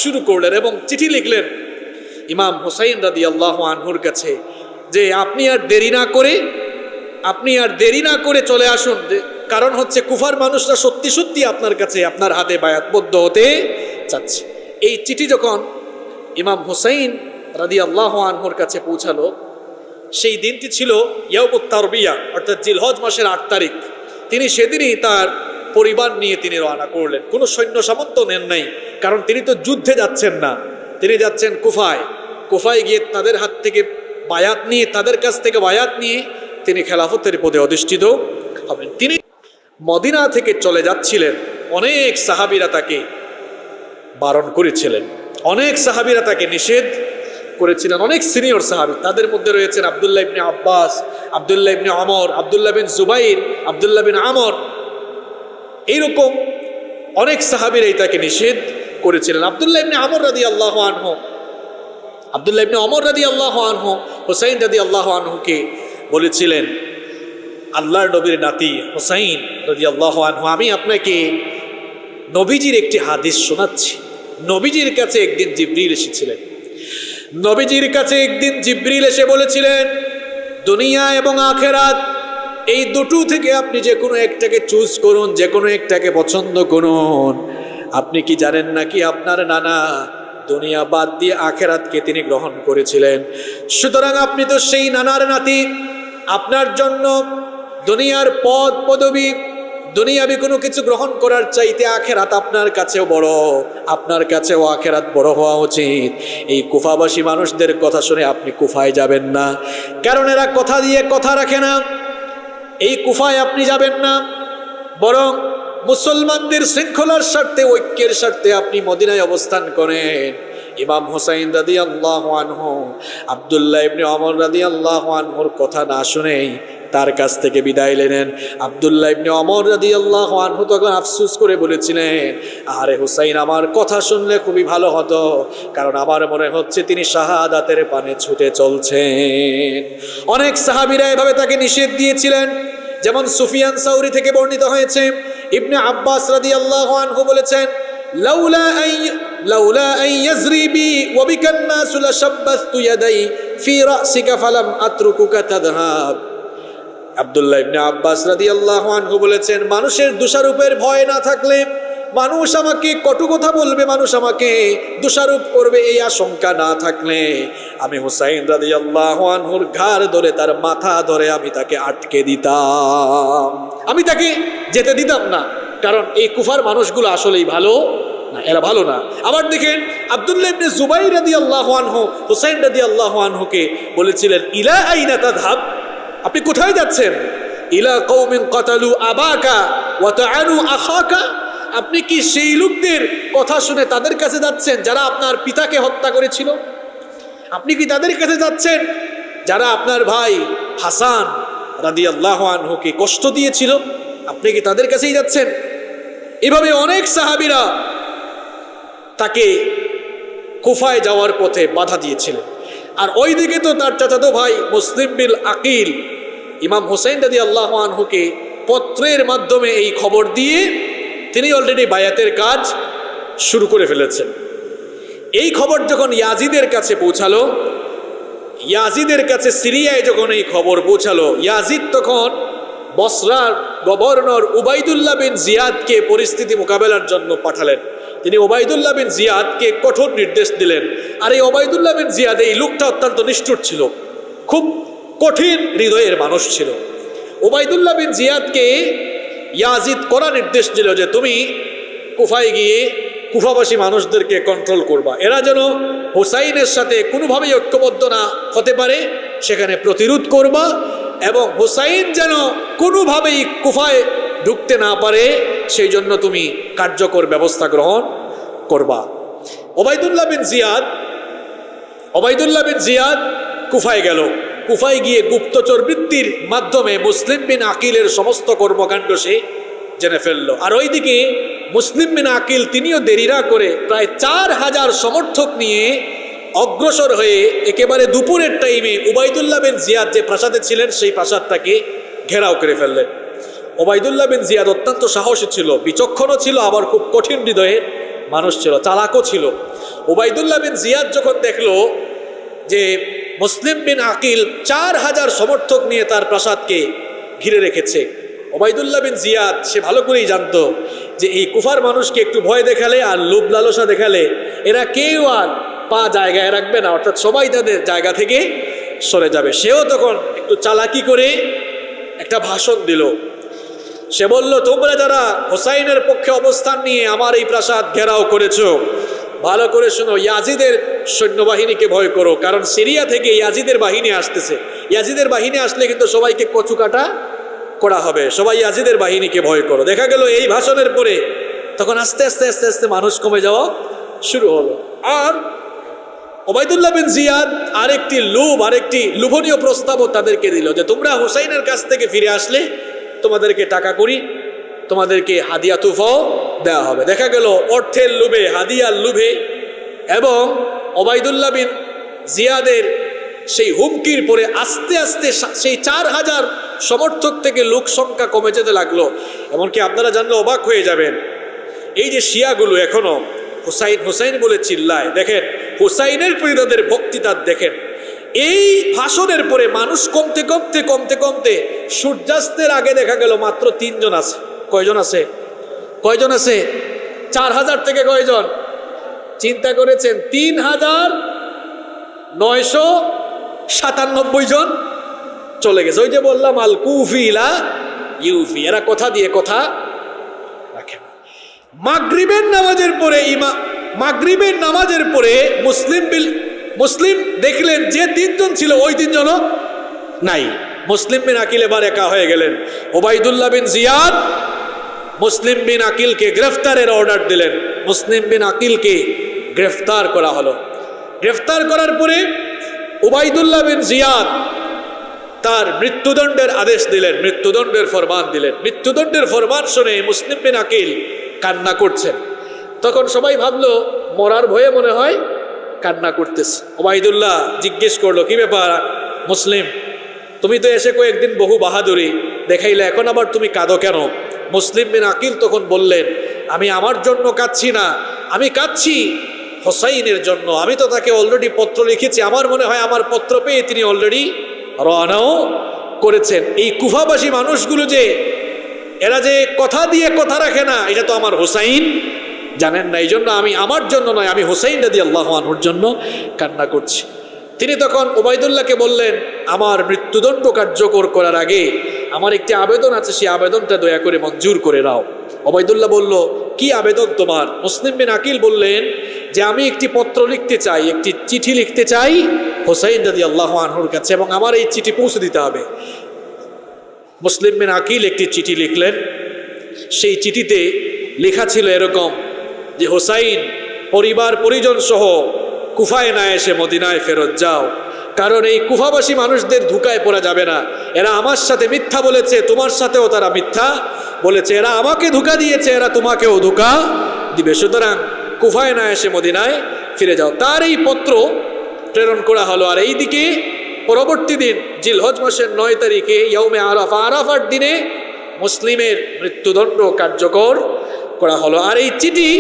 শুরু করলেন এবং চিঠি লিখলেন ইমাম হুসাইন রাদিয়াল্লাহু আনহুর কাছে যে আপনি আর দেরি না করে চলে আসুন, কারণ হচ্ছে কুফার মানুষরা সত্যি সত্যি আপনার কাছে আপনার হাতে বায়াতবদ্ধ হতে চাচ্ছে। এই চিঠি যখন ইমাম হুসাইন রাদিয়াল্লাহু আনহুর কাছে পৌঁছালো, সেই দিনটি ছিল ইয়াউমুত তারবিয়া, অর্থাৎ জিলহজ মাসের 8 তারিখ। তিনি সেদিনই তার পরিবার নিয়ে তিনি রওনা করলেন। কোনো সৈন্য সামন্ত নেন নাই, কারণ তিনি তো যুদ্ধে যাচ্ছেন না, তিনি যাচ্ছেন কুফায় গিয়ে তাদের হাত থেকে বায়াত নিয়ে, তাদের কাছ থেকে বায়াত নিয়ে তিনি খেলাফতের পদে অধিষ্ঠিত হবেন। তিনি মদিনা থেকে চলে যাচ্ছিলেন, অনেক সাহাবীরা তাকে বারণ করেছিলেন, অনেক সাহাবীরা তাকে নিষেধ করেছিলেন। অনেক সিনিয়র সাহাবী, তাদের মধ্যে রয়েছেন আব্দুল্লাহ ইবনে আব্বাস, আব্দুল্লাহ ইবনে ওমর, আব্দুল্লাহ বিন জুবাইর, আব্দুল্লাহ বিন আমর, এইরকম অনেক সাহাবীরাই তাকে নিষেধ করেছিলেন। আব্দুল্লাহ ইবনে আমর রাদিয়াল্লাহু আনহু, আব্দুল্লাহ ইবনে ওমর রাদিয়াল্লাহু আনহু হুসাইন রাদিয়াল্লাহু আনহুকে বলেছিলেন, আল্লাহর নবীর নাতি হুসাইন রাদিয়াল্লাহু আনহু, আমি আপনাকে নবীজির একটি হাদিস শোনাচ্ছি। নবীজির কাছে একদিন জিবরিল এসেছিলেন। নবীজির কাছে একদিন জিবরিল এসে বলেছিলেন, দুনিয়া এবং আখেরাত এই দুটো থেকে আপনি যে কোনো একটাকে চুজ করুন, যে কোনো একটাকে পছন্দ করুন। আপনি কি জানেন নাকি আপনার নানা দুনিয়া বাদ দিয়ে আখেরাতকে তিনি গ্রহণ করেছিলেন? সুতরাং আপনি তো সেই নানার নাতি। আপনার জন্য দুনিয়ার পদ পদবী, দুনিয়াবি কোনো কিছু গ্রহণ করার চাইতে আখেরাত আপনার কাছেও বড়, আপনার কাছেও আখেরাত বড় হওয়া উচিত। এই কুফাবাসী মানুষদের কথা শুনে আপনি কুফায় যাবেন না, কারণ এরা কথা দিয়ে কথা রাখে না। এই কুফায় আপনি যাবেন না, বরং মুসলমানদের শৃঙ্খলার স্বার্থে, ঐক্যের স্বার্থে আপনি মদিনায় অবস্থান করেন। ইমাম হুসাইন রাদিয়াল্লাহু আনহু আব্দুল্লাহ ইবনে ওমর রাদিয়াল্লাহু আনহুর কথা না শুনেই তার কাছ থেকে বিদায় নিলেন। আব্দুল্লাহ ইবনে ওমর রাদিয়াল্লাহু আনহু তখন আফসোস করে বলেছিলেন, আরে হুসাইন আমার কথা শুনলে খুবই ভালো হতো, কারণ আমার মনে হচ্ছে তিনি শাহাদাতের পানে ছুটে চলছেন। অনেক সাহাবীরা এভাবে তাকে নিষেধ দিয়েছিলেন, যেমন সুফিয়ান সাউরি থেকে বর্ণিত হয়েছে, ইবনে আব্বাস রাদিয়াল্লাহু আনহু বলেছেন, লাউলা আন ইয়াজরি বি ওয়া বিকা الناس লাশাব্বাতু ইয়াদাই ফি রাসিকা ফালাম আতরুকুকা তাযহাব। আব্দুল্লাহ ইবনে আব্বাস রাদিয়াল্লাহু আনহু বলেছেন, মানুষের দোষারোপের ভয় না থাকলে, মানুষ আমাকে কটু কথা বলবে, মানুষ আমাকে দোষারোপ করবে, এই আশঙ্কা না থাকলে আমি হুসাইন রাদিয়াল্লাহু আনহুর ঘাড় ধরে, তার মাথা ধরে আমি তাকে আটকে দিতাম, আমি তাকে যেতে দিতাম না। কারণ এই কুফার মানুষগুলো আসলেই ভালো না, এরা ভালো না। আবার দেখেন আব্দুল্লাহ ইবনে জুবাইর রাদিয়াল্লাহু আনহু হুসাইন রাদিয়াল্লাহু আনহুকে বলেছিলেন, ইলা আইনা তাযহাব, আপনি কোথায় যাচ্ছেন? ইলা কওমিন কাতালু আবাকা ওয়া তাআনু আখাকা, আপনি কি সেই লোকদের কথা শুনে তাদের কাছে যাচ্ছেন যারা আপনার পিতাকে হত্যা করেছিল? আপনি কি তাদের কাছে যাচ্ছেন যারা আপনার ভাই হাসান রাদিয়াল্লাহু আনহুকে কষ্ট দিয়েছিল? আপনি কি তাদের কাছেই যাচ্ছেন? এভাবে অনেক সাহাবীরা তাকে কুফায় যাওয়ার পথে বাধা দিয়েছিলেন। আর ওইদিকে তো তার চাচাতো ভাই মুসলিম বিন আকিল ইমাম হুসাইন রাদিয়াল্লাহু আনহুকে পত্রের মাধ্যমে এই খবর দিয়ে তিনি অলরেডি বায়াতের কাজ শুরু করে ফেলেছেন। এই খবর যখন ইয়াজিদের কাছে পৌঁছালো, ইয়াজিদের কাছে সিরিয়ায় যখন এই খবর পৌঁছালো, ইয়াজিদ তখন বসরার গভর্নর উবাইদুল্লাহ বিন জিয়াদকে পরিস্থিতি মোকাবেলার জন্য পাঠালেন। তিনি উবাইদুল্লাহ বিন জিয়াদকে কঠোর নির্দেশ দিলেন। আর এই উবাইদুল্লাহ বিন জিয়াদ, এই লোকটা অত্যন্ত নিষ্ঠুর ছিল, খুব কঠিন হৃদয়ের মানুষ ছিল। উবাইদুল্লাহ বিন জিয়াদকে ইয়াজিদ কড়া নির্দেশ দিল যে তুমি কুফায় গিয়ে কুফাবাসী মানুষদেরকে কন্ট্রোল করবা, এরা যেন হুসাইনের সাথে কোনোভাবেই ঐক্যবদ্ধ না হতে পারে সেখানে প্রতিরোধ করবা, এবং হুসাইন যেন কোনোভাবেই কুফায় ঢুকতে না পারে সেই জন্য তুমি কার্যকর ব্যবস্থা গ্রহণ করবা। ওবায়দুল্লাহ বিন জিয়াদ কুফায় গেল। কুফায় গিয়ে গুপ্তচর বৃত্তির মাধ্যমে মুসলিম বিন আকিলের সমস্ত কর্মকাণ্ড সে জেনে ফেলল। আর ওইদিকে মুসলিম বিন আকিল তিনিও দেরি না করে প্রায় 4000 সমর্থক নিয়ে অগ্রসর হয়ে একেবারে দুপুরের টাইমে ওবায়দুল্লাহ বিন জিয়াদ যে প্রাসাদে ছিলেন সেই প্রাসাদটাকে ঘেরাও করে ফেললেন। ওবায়দুল্লাহ বিন জিয়াদ অত্যন্ত সাহসী ছিল, বিচক্ষণও ছিল, আবার খুব কঠিন হৃদয়ের মানুষ ছিল, চালাকও ছিল। ওবায়দুল্লাহ বিন জিয়াদ যখন দেখলো যে মুসলিম বিন আকিল 4000 সমর্থক নিয়ে তার প্রাসাদকে ঘিরে রেখেছে, ওবায়দুল্লাহ বিন জিয়াদ সে ভালো করেই জানতো যে এই কুফার মানুষকে একটু ভয় দেখালে আর লোভ লালসা দেখালে এরা কেউ আর পা জায়গায় রাখবে না, অর্থাৎ সবাই তাদের জায়গা থেকে সরে যাবে। সেও তখন একটু চালাকি করে একটা ভাষণ দিল। সে বলল, তোমরা যারা হোসাইনের পক্ষে অবস্থান নিয়ে আমার এই প্রাসাদ ঘেরাও করেছো, ভালো করে শোনো, ইয়াজিদের সৈন্যবাহিনীকে ভয় করো, কারণ সিরিয়া থেকে ইয়াজিদের বাহিনী আসতেছে। ইয়াজিদের বাহিনী আসলে কিন্তু সবাইকে কচুকাটা করা হবে, সবাই ইয়াজিদের বাহিনীকে ভয় করো। দেখা গেল এই ভাষণের পরে তখন আস্তে আস্তে আস্তে আস্তে মানুষ কমে যাওয়া শুরু হলো। আর ওবায়দুল্লাহ বিন জিয়াদ আরেকটি লোভনীয় প্রস্তাবও তাদেরকে দিল যে তোমরা হুসাইনের কাছ থেকে ফিরে আসলে তোমাদেরকে টাকা করি, তোমাদেরকে হাদিয়া তুফাও দেওয়া হবে। দেখা গেল অর্থের লোভে, হাদিয়ার লোভে এবং ওবায়দুল্লাহ বিন জিয়াদের সেই হুমকির পরে আস্তে আস্তে সেই 4000 সমর্থক থেকে লোক সংখ্যা কমে যেতে লাগলো। এমনকি আপনারা জানলে অবাক হয়ে যাবেন, এই যে শিয়াগুলো এখনো হুসাইন হুসাইন বলে চিল্লায়, দেখেন হুসাইনের প্রতি তাদের বক্তৃতা দেখেন। এই ভাষণের পরে মানুষ কমতে কমতে কমতে কমতে সূর্যাস্তের আগে দেখা গেল মাত্র 3 জন আছে। কয়জন আছে? 4000 থেকে কয়জন? চিন্তা করেছেন, 3997 জন চলে গেছে। ওই যে বললাম আল কুফি ইলা ইউফি, এরা কথা দিয়ে কথা রাখে না। মাগরিবের নামাজের পরে মুসলিম দেখলেন যে 3 জন ছিল ওই 3 জনও নাই। মুসলিম বিন আকিল এবার একা হয়ে গেলেন। ওবায়দুল্লাহ বিন জিয়াদ মুসলিম বিন আকিলকে গ্রেফতারের অর্ডার দিলেন। মুসলিম বিন আকিলকে গ্রেফতার করা হলো। গ্রেফতার করার পরে ওবায়দুল্লাহ বিন জিয়াদ তার মৃত্যুদণ্ডের আদেশ দিলেন, মৃত্যুদণ্ডের ফরমান দিলেন। মৃত্যুদণ্ডের ফরমান শুনে মুসলিম বিন আকিল কান্না করছেন। তখন সবাই ভাবলো মরার ভয়ে মনে হয় কান্না করতেছে। ওবায়দুল্লাহ জিজ্ঞেস করলো, কি ব্যাপার মুসলিম, তুমি তো এসে কয়েকদিন বহু বাহাদুরি দেখাইলে, এখন আবার তুমি কাঁদো কেন? মুসলিম বিন আকিল তখন বললেন, আমি আমার জন্য কাঁদছি না, আমি কাঁদছি হোসাইনের জন্য। আমি তো তাকে অলরেডি পত্র লিখেছি, আমার মনে হয় আমার পত্র পেয়ে তিনি অলরেডি রওনাও করেছেন। এই কুফাবাসী মানুষগুলো যে এরা যে কথা দিয়ে কথা রাখে না, এটা তো আমার হোসাইন জানেন না, এই জন্য আমি আমার জন্য নয়, আমি হোসাইন রাদিয়াল্লাহু আনহুর জন্য কান্না করছি। তিনি তখন ওবায়দুল্লাহকে বললেন, আমার মৃত্যুদণ্ড কার্যকর করার আগে আমার একটি আবেদন আছে, সেই আবেদনটা দয়া করে মঞ্জুর করে নাও। ওবায়দুল্লাহ বলল, কি আবেদন তোমার? মুসলিম বিন আকিল বললেন যে আমি একটি পত্র লিখতে চাই, একটি চিঠি লিখতে চাই হোসাইন রাদিয়াল্লাহু আনহুর কাছে, এবং আমার এই চিঠি পৌঁছে দিতে হবে। মুসলিম বিন আকিল একটি চিঠি লিখলেন। সেই চিঠিতে লেখা ছিল এরকম যে হোসাইন পরিবার পরিজন সহ কুফায় না এসে মদিনায় ফেরত যাও, কারণ এই কুফাবাসী মানুষদের ধোঁকায় পড়া যাবে না। এরা আমার সাথে মিথ্যা বলেছে, তোমার সাথেও তারা মিথ্যা বলেছে, এরা আমাকে ধোঁকা দিয়েছে, এরা তোমাকেও ধোঁকা দিবে, সুতরাং কুফায় না এসে মদিনায় ফিরে যাও। তার এই পত্র প্রেরণ করা হলো। আর এইদিকে পরবর্তী দিন জিলহজ মাসের 9 তারিখে ইয়াউমে আরাফা, আরাফার দিনে মুসলিমের মৃত্যুদণ্ড কার্যকর করা হলো। আর এই চিঠি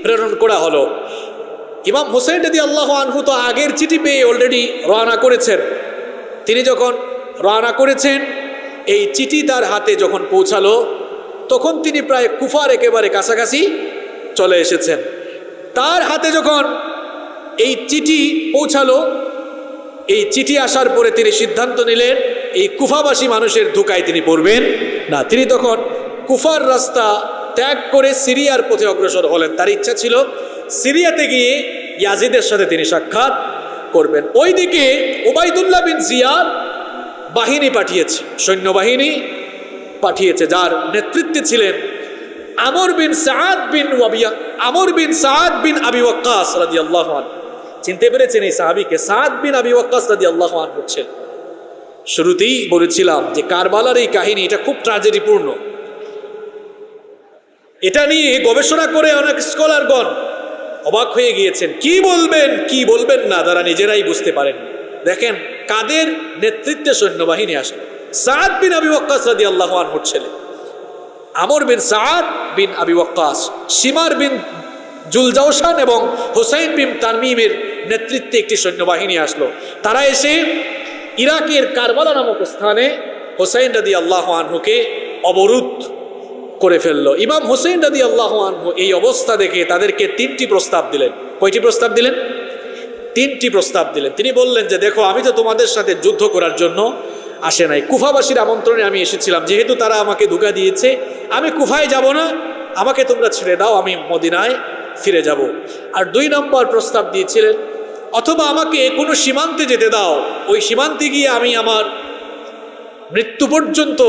প্রেরণ করা হলো। ইমাম হোসেন রাদিয়াল্লাহু আনহু তো আগের চিঠি পেয়ে অলরেডি রওনা করেছেন। তিনি যখন রওনা করেছেন, এই চিঠি তার হাতে যখন পৌঁছালো, তখন তিনি প্রায় কুফার একেবারে কাছাকাছি চলে এসেছেন। তার হাতে যখন এই চিঠি পৌঁছালো, এই চিঠি আসার পরে তিনি সিদ্ধান্ত নিলেন এই কুফাবাসী মানুষের ধোঁকায় তিনি পড়বেন না। তিনি তখন কুফার রাস্তা ত্যাগ করে সিরিয়ার পথে অগ্রসর হলেন। তার ইচ্ছা ছিল সিরিয়াতে গিয়ে ইয়াজিদের সাথে তিনি সাক্ষাৎ করবেন। ওইদিকে ওবায়দুল্লাহ বিন জিয়াদ বাহিনী পাঠিয়েছে, সৈন্যবাহিনী পাঠিয়েছে, যার নেতৃত্বে ছিলেন আমর বিন সাদ বিন আমর বিন সাদ বিন আবি ওয়াক্কাস রাদিয়াল্লাহু আনহু। চিনতে পেরেছেন এই সাহাবীকে? সাদ বিন আবি ওয়াক্কাস রাদিয়াল্লাহু আনহু হচ্ছেন। শুরুতেই বলেছিলাম যে কারবালার এই কাহিনী এটা খুব ট্র্যাজেডিপূর্ণ। এটা নিয়ে গবেষণা করে অনেক স্কলারগণ অবাক হয়ে গিয়েছেন। কি বলবেন কি বলবেন না তারা নিজেরাই বুঝতে পারেন। দেখেন কাদের নেতৃত্বে সৈন্যবাহিনী আসলো। সাদ বিন আবি ওয়াক্কাস রাদিয়াল্লাহু আনহুর ছেলে আমর বিন সাদ বিন আবি ওয়াক্কাস, শিমার বিন জুলজাওশান এবং হুসাইন বিন তামিমের নেতৃত্বে একটি সৈন্যবাহিনী আসলো। তারা এসে ইরাকের কারবালা নামক স্থানে হুসাইন রাদিয়াল্লাহু আনহুকে অবরোধ করে ফেললো। ইমাম হুসাইন রাদিয়াল্লাহু আনহু এই অবস্থা দেখে তাদেরকে 3টি প্রস্তাব দিলেন। কয়টি প্রস্তাব দিলেন? 3টি প্রস্তাব দিলেন। তিনি বললেন যে দেখো, আমি তো তোমাদের সাথে যুদ্ধ করার জন্য আসে নাই, কুফাবাসীর আমন্ত্রণে আমি এসেছিলাম। যেহেতু তারা আমাকে ধোঁকা দিয়েছে, আমি কুফায় যাব না, আমাকে তোমরা ছেড়ে দাও, আমি মদিনায় ফিরে যাব। আর 2 নম্বর প্রস্তাব দিয়েছিলেন, অথবা আমাকে কোনো সীমান্তে যেতে দাও, ওই সীমান্তে গিয়ে আমি আমার মৃত্যু পর্যন্ত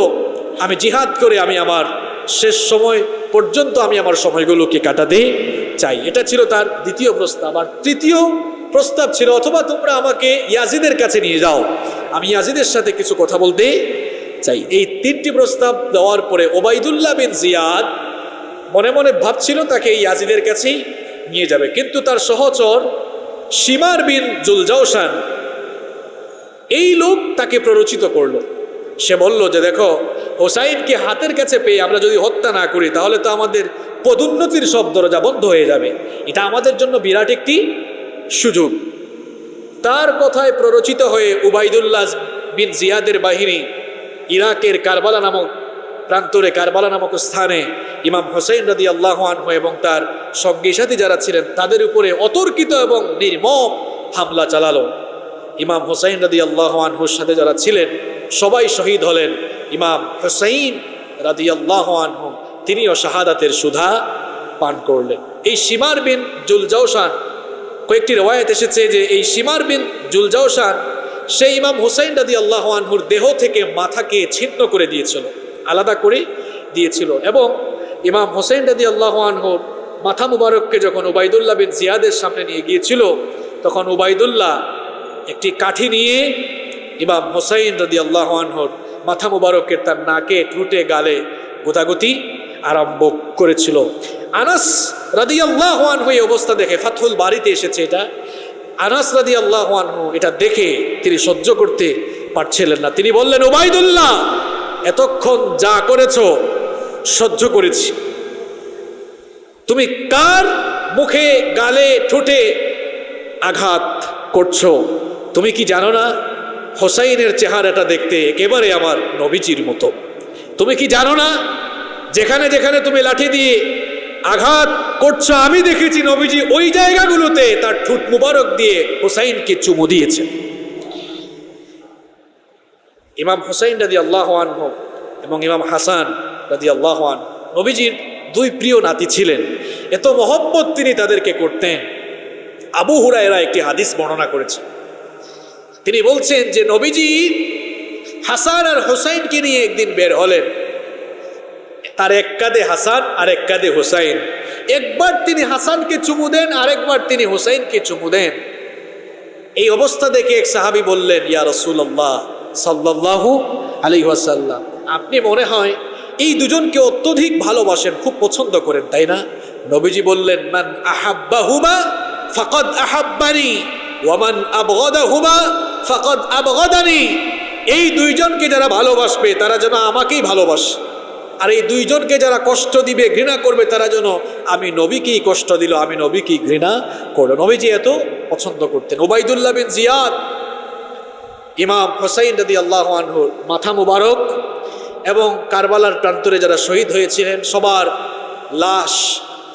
আমি জিহাদ করে আমি আমার শেষ সময় পর্যন্ত আমি আমার সময়গুলোকে কাটাতে চাই। এটা ছিল তার 2য় প্রস্তাব। আর 3য় প্রস্তাব ছিল, অথবা তোমরা আমাকে ইয়াজিদের কাছে নিয়ে যাও, আমি ইয়াজিদের সাথে কিছু কথা বলতে চাই। এই 3টি প্রস্তাব দেওয়ার পরে ওবাইদুল্লাহ বিন জিয়াদ মনে মনে ভাবছিল তাকে ইয়াজিদের কাছেই নিয়ে যাবে, কিন্তু তার সহচর শিমার বিন জুলজাওশান এই লোক তাকে প্ররোচিত করলো। সে বলল যে দেখো, হোসাইনকে হাতের কাছে পেয়ে আমরা যদি হত্যা না করি তাহলে তো আমাদের পদোন্নতির সব দরজা বন্ধ হয়ে যাবে, এটা আমাদের জন্য বিরাট একটি সুযোগ। তার কথায় প্ররোচিত হয়ে উবাইদুল্লাহ বিন জিয়াদের বাহিনী ইরাকের কারবালা নামক প্রান্তরে, কারবালা নামক স্থানে ইমাম হোসেন রাদিয়াল্লাহু আনহু এবং তার সঙ্গী সাথী যারা ছিলেন তাদের উপরে অতর্কিত এবং নির্মম হামলা চালালো। ইমাম হোসেন রাদিয়াল্লাহু আনহুর সাথে যারা ছিলেন সবাই শহীদ হলেন। ইমাম হোসেন রাদিয়াল্লাহু আনহু তিনিও শাহাদাতের সুধা পান করলেন। এই শিমার বিন জুলজাওশান, কয়েকটি রওয়ায়াত এসেছে যে এই শিমার বিন জুলজাওশান সেই ইমাম হোসেন রাদিয়াল্লাহু আনহুর দেহ থেকে মাথাকে ছিন্ন করে দিয়েছিল, আলাদা করে দিয়েছিল। এবং ইমাম হোসেন রাদিয়াল্লাহু আনহুর মাথা মুবারককে যখন উবাইদুল্লাহ বিন জিয়াদের সামনে নিয়ে গিয়েছিল, তখন উবাইদুল্লাহ একটি কাঠি নিয়ে ইমাম হোসেন রাদিয়াল্লাহু আনহুর মাথা মুবারকের তার নাকে, ঠোঁটে, গালে গোতাগুতি আরম্ভ করেছিল। আনাস রাদিয়াল্লাহু আনহু এই অবস্থা দেখে, ফাতহুল বারিতে এসেছে এটা, আনাস রাদিয়াল্লাহু আনহু এটা দেখে তিনি সহ্য করতে পারছিলেন না। তিনি বললেন, উবাইদুল্লাহ, এতক্ষণ যা করেছো সহ্য করেছি, তুমি কার মুখে, গালে, ঠোঁটে আঘাত করছো? তুমি কি জানো না হোসাইনের চেহারাটা দেখতে একেবারে আমার নবীজির মতো? তুমি কি জানো না যেখানে যেখানে তুমি লাঠি দিয়ে আঘাত করছো, আমি দেখেছি নবীজি ওই জায়গাগুলোতে তার ঠোঁট মুবারক দিয়ে হোসাইনকে চুমু দিয়েছেন। ইমাম হোসাইন রাদিয়াল্লাহু আনহু এবং ইমাম হাসান রাদিয়াল্লাহু আনহু নবীজির 2 প্রিয় নাতি ছিলেন। এত মহব্বত তিনি তাদেরকে করতেন। আবু হুরায়রা একটি হাদিস বর্ণনা করেছেন। তিনি বলছেন যে নবীজি হাসান আর হোসাইনকে নিয়ে একদিন বের হলেন। তার এক কাঁধে হাসান আর এক কাঁধে হোসাইন। একবার তিনি হাসানকে চুমু দেন, আরেকবার তিনি হোসাইনকে চুমু দেন। এই অবস্থা দেখে এক সাহাবী বললেন, ইয়া রাসূলুল্লাহ সাল্লাল্লাহু আলাইহি ওয়াসাল্লাম, আপনি মনে হয় এই দুজনকে অত্যধিক ভালোবাসেন, খুব পছন্দ করেন, তাই না? নবীজি বললেন, মান আহাব্বাহুমা ফাকাদ আহাব্বানি ওয়া মান আবগাদাহুমা ফাকাদ আবগাদানি। এই দুইজনকে যারা ভালোবাসবে তারা যেন আমাকেই ভালোবাসে, আর এই দুইজনকে যারা কষ্ট দিবে, ঘৃণা করবে, তারা যেন আমি নবীকেই কষ্ট দিল, আমি নবীকেই ঘৃণা করলো। নবীজি এত পছন্দ করতেন। উবাইদুল্লাহ বিন জিয়াদ ইমাম হোসাইন রাদিয়াল্লাহু আনহুর মাথা মুবারক এবং কারবালার প্রান্তরে যারা শহীদ হয়েছিলেন সবার লাশ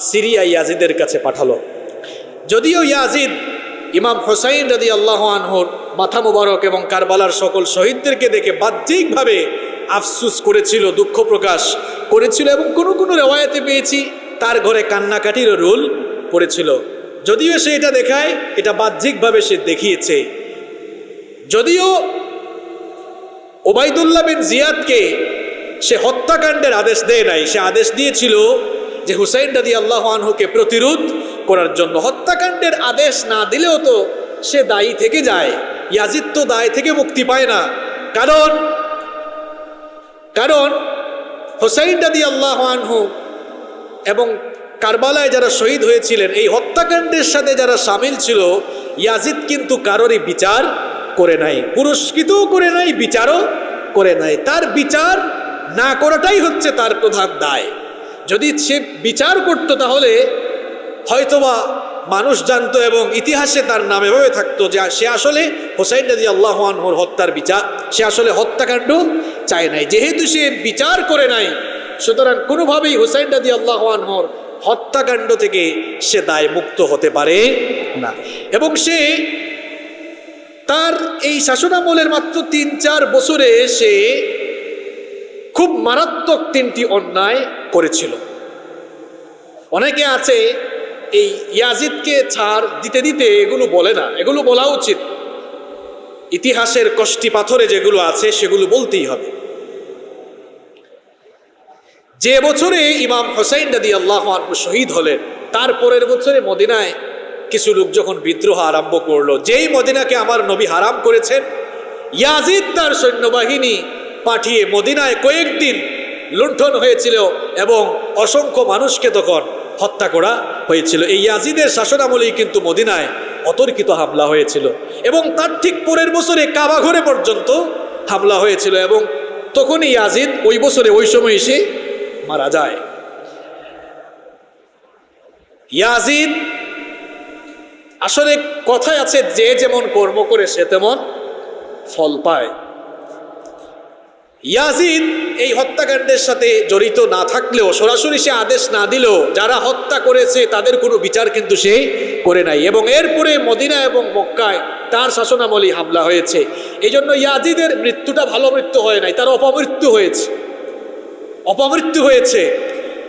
সিরিয়া ইয়াজিদের কাছে পাঠালো। যদিও ইয়াজিদ ইমাম হোসাইন রাদিয়াল্লাহু আনহুর মাথা মুবারক এবং কারবালার সকল শহীদদেরকে দেখে বাহ্যিকভাবে আফসুস করেছিল, দুঃখ প্রকাশ করেছিল, এবং কোনো কোনো রেওয়ায়াতে পেয়েছি তার ঘরে কান্নাকাটিরও রোল পড়েছিল। যদিও সে এটা দেখায়, এটা বাহ্যিকভাবে সে দেখিয়েছে। যদিও ওবাইদুল্লাহ বিন জিয়াদকে সে হত্যাকাণ্ডের আদেশ দেয় নাই, সে আদেশ দিয়েছিল যে হুসাইন রাদিয়াল্লাহু আনহুকে প্রতিরোধ করার জন্য। হত্যাকাণ্ডের আদেশ না দিলেও তো সে দায়ী থেকে যায়, ইয়াজিদ তো দায় থেকে মুক্তি পায় না। কারণ হুসাইন রাদিয়াল্লাহু আনহু এবং কারবালায় যারা শহীদ হয়েছিলেন, এই হত্যাকাণ্ডের সাথে যারা সামিল ছিল, ইয়াজিদ কিন্তু কারোরই বিচার করে নাই, পুরস্কৃতও করে নাই, বিচারও করে নাই। তার বিচার না করাটাই হচ্ছে তার প্রধান দায়। যদি সে বিচার করত তাহলে হয়তোবা মানুষ জানতো এবং ইতিহাসে তার নাম এভাবে থাকতো যে সে আসলে হুসাইন রাদিয়াল্লাহু আনহুর হত্যার বিচার, সে আসলে হত্যাকাণ্ড চায় নাই। যেহেতু সে বিচার করে নাই, সুতরাং কোনোভাবেই হুসাইন রাদিয়াল্লাহু আনহুর হত্যাকাণ্ড থেকে সে দায় মুক্ত হতে পারে না। এবং সে তার এই শাসনামলের মাত্র ৩-৪ বছরে সে খুব মারাত্মক ৩টি অন্যায় করেছিল। অনেকে আছে এই ইয়াজিদকে ছাড় দিতে দিতে এগুলো বলে না, এগুলো বলা উচিত। ইতিহাসের কষ্টি পাথরে যেগুলো আছে সেগুলো বলতেই হবে। যে বছরে ইমাম হুসাইন রাদিয়াল্লাহু আনহু শহীদ হলেন, তার পরের বছরে মদিনায় কিছু লোক যখন বিদ্রোহ আরম্ভ করলো, যেই মদিনাকে আমার নবী হারাম করেছেন, ইয়াজিদ তার সৈন্যবাহিনী পাঠিয়ে মদিনায় কয়েকদিন লুণ্ঠন হয়েছিল এবং অসংখ্য মানুষকে তখন হত্যা করা হয়েছিল। এই ইয়াজিদের শাসনামলেই কিন্তু মদিনায় অতর্কিত হামলা হয়েছিল এবং তার ঠিক পরের বছরে কাবা ঘরে পর্যন্ত হামলা হয়েছিল এবং তখনই ইয়াজিদ ওই বছরে ওই সময় এসে মারা যায়। ইয়াজিদ আসলে কথায় আছে, যে যেমন কর্ম করে সে তেমন ফল পায়। ইয়াজিদ এই হত্যাকাণ্ডের সাথে জড়িত না থাকলেও, সরাসরি সে আদেশ না দিলেও, যারা হত্যা করেছে তাদের কোনো বিচার কিন্তু সে করে নাই এবং এরপরে মদিনা এবং মক্কায় তার শাসনামলেই হামলা হয়েছে। এই জন্য ইয়াজিদের মৃত্যুটা ভালো মৃত্যু হয় নাই, তার অপমৃত্যু হয়েছে।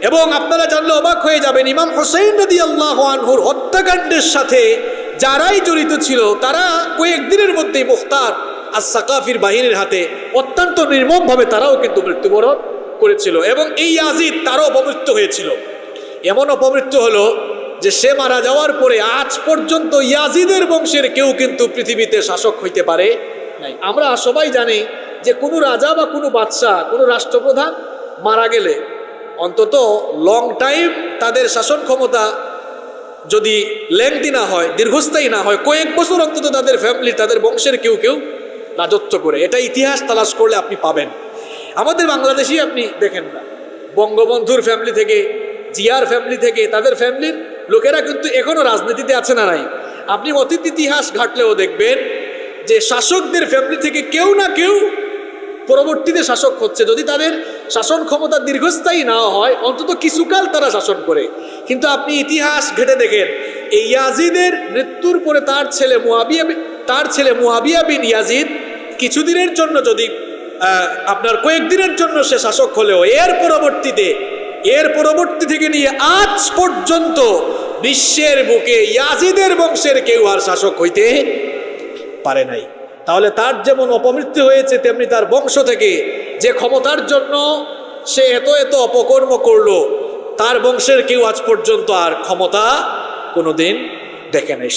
এবং আপনারা জানলে অবাক হয়ে যাবেন, ইমাম হুসাইন রাদিয়াল্লাহু আনহুর হত্যাকাণ্ডের সাথে যারাই জড়িত ছিল তারা কয়েকদিনের মধ্যেই মুখতার আস-সাকাফির বাহিনীর হাতে অত্যন্ত নির্মমভাবে তারাও কিন্তু মৃত্যুবরণ করেছিল এবং এই ইয়াজিদ তারও অপমৃত্যু হয়েছিল। এমন অপমৃত্যু হলো যে সে মারা যাওয়ার পরে আজ পর্যন্ত ইয়াজিদের বংশের কেউ কিন্তু পৃথিবীতে শাসক হইতে পারে নাই। আমরা সবাই জানি যে কোনো রাজা বা কোনো বাদশাহ, কোনো রাষ্ট্রপ্রধান মারা গেলে অন্তত লং টাইম তাদের শাসন ক্ষমতা যদি লেংদি না হয়, দীর্ঘস্থায়ী না হয়, কয়েক বছর অন্তত তাদের ফ্যামিলি, তাদের বংশের কেউ রাজত্ব করে। এটা ইতিহাস তালাশ করলে আপনি পাবেন। আমাদের বাংলাদেশি আপনি দেখেন না, বঙ্গবন্ধুর ফ্যামিলি থেকে, জিয়ার ফ্যামিলি থেকে, তাদের ফ্যামিলির লোকেরা কিন্তু এখনো রাজনীতিতে আছে না নাই? আপনি অতীত ইতিহাস ঘাটলেও দেখবেন যে শাসকদের ফ্যামিলি থেকে কেউ না কেউ পরবর্তীতে শাসক হচ্ছে। যদি তাদের শাসন ক্ষমতা দীর্ঘস্থায়ী না হয়, অন্তত কিছুকাল তারা শাসন করে। কিন্তু আপনি ইতিহাস ঘেটে দেখেন, এই ইয়াজিদের মৃত্যুর পরে তার ছেলে মুয়াবিয়া বিন ইয়াজিদ কিছুদিনের জন্য, যদি আপনার কয়েকদিনের জন্য সে শাসক হলেও এর পরবর্তী থেকে নিয়ে আজ পর্যন্ত বিশ্বের বুকে ইয়াজিদের বংশের কেউ আর শাসক হইতে পারে নাই। তাহলে তার যেমন অপমৃত্যু হয়েছে, তেমনি তার বংশ থেকে যে ক্ষমতার জন্য সে এত অপকর্ম করলো, তার বংশের কেউ আজ পর্যন্ত আর ক্ষমতা কোনোদিন দেখে নাই।